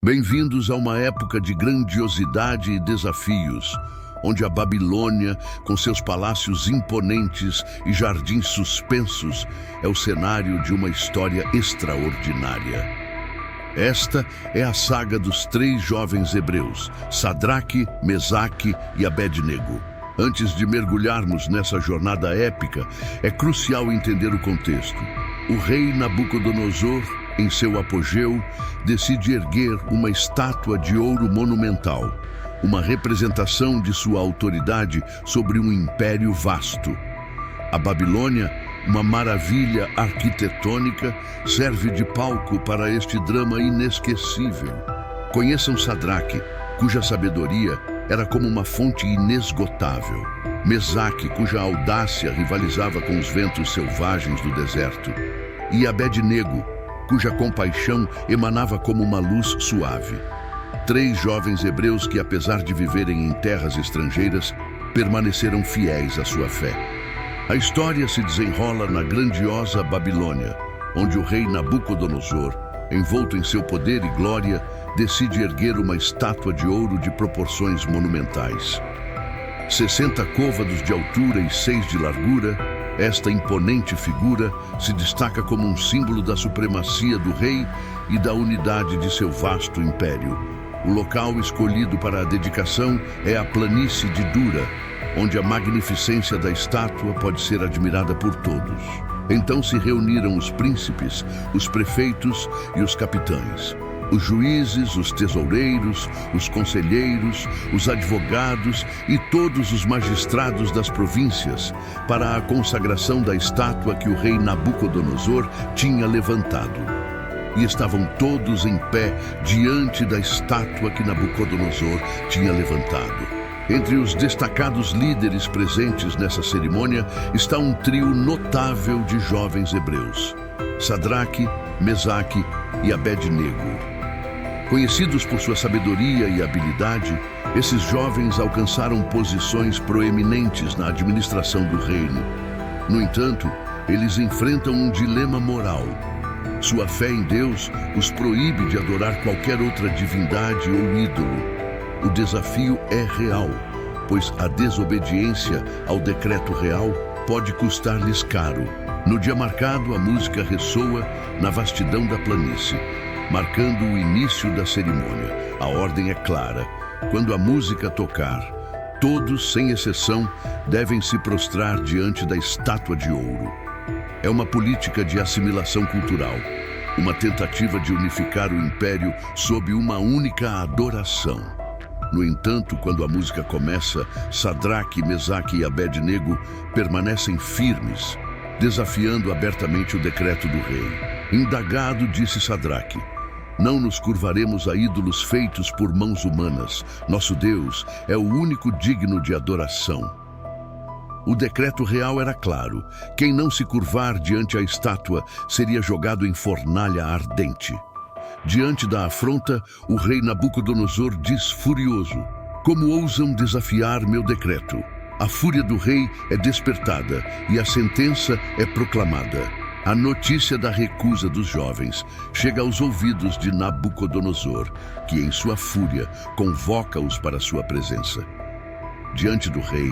Bem-vindos a uma época de grandiosidade e desafios, onde a Babilônia, com seus palácios imponentes e jardins suspensos, é o cenário de uma história extraordinária. Esta é a saga dos 3 jovens hebreus, Sadraque, Mesaque e Abed-nego. Antes de mergulharmos nessa jornada épica, é crucial entender o contexto. O rei Nabucodonosor, em seu apogeu, decide erguer uma estátua de ouro monumental, uma representação de sua autoridade sobre um império vasto. A Babilônia, uma maravilha arquitetônica, serve de palco para este drama inesquecível. Conheçam Sadraque, cuja sabedoria era como uma fonte inesgotável. Mesaque, cuja audácia rivalizava com os ventos selvagens do deserto. E Abed-nego, cuja compaixão emanava como uma luz suave. 3 jovens hebreus que, apesar de viverem em terras estrangeiras, permaneceram fiéis à sua fé. A história se desenrola na grandiosa Babilônia, onde o rei Nabucodonosor, envolto em seu poder e glória, decide erguer uma estátua de ouro de proporções monumentais. 60 côvados de altura e 6 de largura, esta imponente figura se destaca como um símbolo da supremacia do rei e da unidade de seu vasto império. O local escolhido para a dedicação é a planície de Dura, onde a magnificência da estátua pode ser admirada por todos. Então se reuniram os príncipes, os prefeitos e os capitães, os juízes, os tesoureiros, os conselheiros, os advogados e todos os magistrados das províncias para a consagração da estátua que o rei Nabucodonosor tinha levantado. E estavam todos em pé diante da estátua que Nabucodonosor tinha levantado. Entre os destacados líderes presentes nessa cerimônia está um trio notável de jovens hebreus: Sadraque, Mesaque e Abed-nego. Conhecidos por sua sabedoria e habilidade, esses jovens alcançaram posições proeminentes na administração do reino. No entanto, eles enfrentam um dilema moral. Sua fé em Deus os proíbe de adorar qualquer outra divindade ou ídolo. O desafio é real, pois a desobediência ao decreto real pode custar-lhes caro. No dia marcado, a música ressoa na vastidão da planície, marcando o início da cerimônia. A ordem é clara. Quando a música tocar, todos, sem exceção, devem se prostrar diante da estátua de ouro. É uma política de assimilação cultural, uma tentativa de unificar o império sob uma única adoração. No entanto, quando a música começa, Sadraque, Mesaque e Abed-nego permanecem firmes, desafiando abertamente o decreto do rei. Indagado, disse Sadraque: "Não nos curvaremos a ídolos feitos por mãos humanas. Nosso Deus é o único digno de adoração." O decreto real era claro: quem não se curvar diante a estátua seria jogado em fornalha ardente. Diante da afronta, o rei Nabucodonosor diz furioso: "Como ousam desafiar meu decreto?" A fúria do rei é despertada e a sentença é proclamada. A notícia da recusa dos jovens chega aos ouvidos de Nabucodonosor, que em sua fúria convoca-os para sua presença. Diante do rei,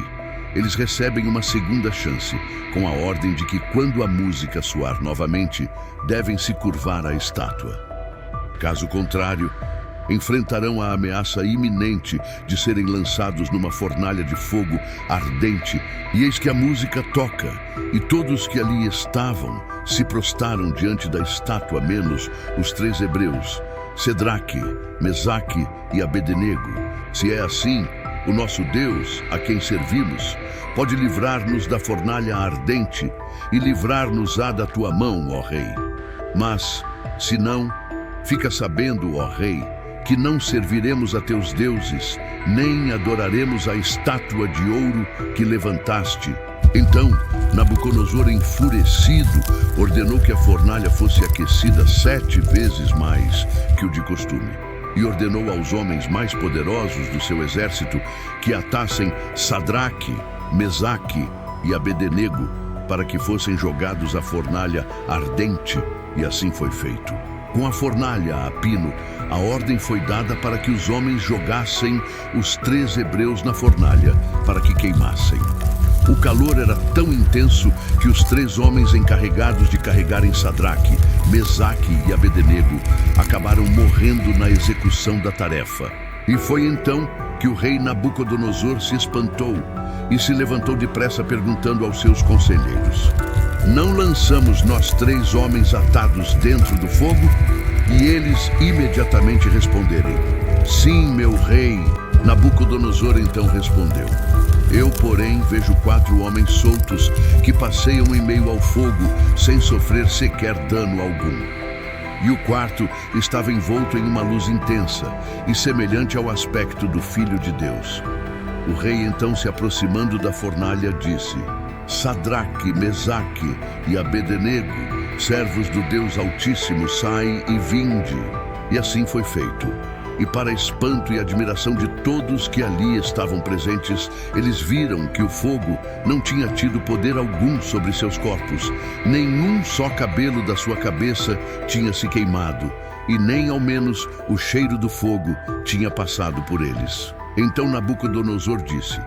eles recebem uma segunda chance, com a ordem de que, quando a música soar novamente, devem se curvar à estátua. Caso contrário, enfrentarão a ameaça iminente de serem lançados numa fornalha de fogo ardente. E eis que a música toca, e todos que ali estavam se prostaram diante da estátua, menos os 3 hebreus, Sadraque, Mesaque e Abed-nego. Se é assim, o nosso Deus, a quem servimos, pode livrar-nos da fornalha ardente e livrar-nos-á da tua mão, ó rei. Mas, se não, fica sabendo, ó rei, que não serviremos a teus deuses, nem adoraremos a estátua de ouro que levantaste. Então, Nabucodonosor, enfurecido, ordenou que a fornalha fosse aquecida 7 vezes mais que o de costume. E ordenou aos homens mais poderosos do seu exército que atassem Sadraque, Mesaque e Abed-nego para que fossem jogados à fornalha ardente, e assim foi feito. Com a fornalha a pino, a ordem foi dada para que os homens jogassem os 3 hebreus na fornalha, para que queimassem. O calor era tão intenso que os 3 homens encarregados de carregarem Sadraque, Mesaque e Abednego acabaram morrendo na execução da tarefa. E foi então que o rei Nabucodonosor se espantou e se levantou depressa perguntando aos seus conselheiros: não lançamos nós 3 homens atados dentro do fogo? E eles imediatamente responderam: sim, meu rei. Nabucodonosor então respondeu: eu, porém, vejo 4 homens soltos que passeiam em meio ao fogo sem sofrer sequer dano algum. E o 4º estava envolto em uma luz intensa e semelhante ao aspecto do Filho de Deus. O rei então, se aproximando da fornalha, disse: Sadraque, Mesaque e Abednego, servos do Deus Altíssimo, sai e vinde. E assim foi feito. E para espanto e admiração de todos que ali estavam presentes, eles viram que o fogo não tinha tido poder algum sobre seus corpos. Nenhum só cabelo da sua cabeça tinha se queimado, e nem ao menos o cheiro do fogo tinha passado por eles. Então Nabucodonosor disse: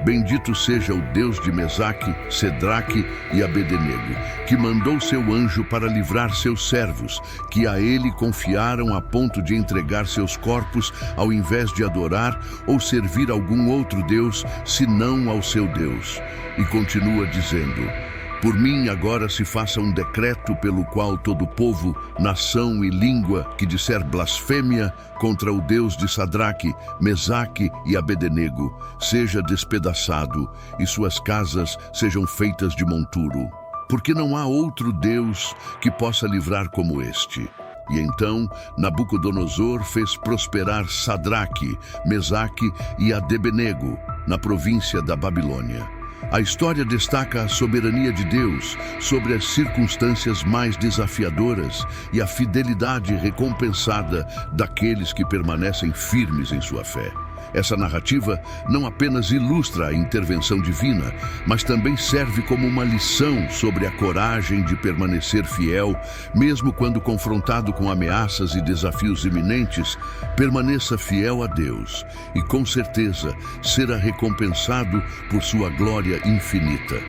bendito seja o Deus de Mesaque, Sadraque e Abednego, que mandou seu anjo para livrar seus servos, que a ele confiaram a ponto de entregar seus corpos ao invés de adorar ou servir algum outro Deus, senão ao seu Deus. E continua dizendo: por mim agora se faça um decreto pelo qual todo povo, nação e língua que disser blasfêmia contra o Deus de Sadraque, Mesaque e Abednego seja despedaçado e suas casas sejam feitas de monturo, porque não há outro Deus que possa livrar como este. E então Nabucodonosor fez prosperar Sadraque, Mesaque e Abednego na província da Babilônia. A história destaca a soberania de Deus sobre as circunstâncias mais desafiadoras e a fidelidade recompensada daqueles que permanecem firmes em sua fé. Essa narrativa não apenas ilustra a intervenção divina, mas também serve como uma lição sobre a coragem de permanecer fiel, mesmo quando confrontado com ameaças e desafios iminentes. Permaneça fiel a Deus e, com certeza, será recompensado por sua glória infinita.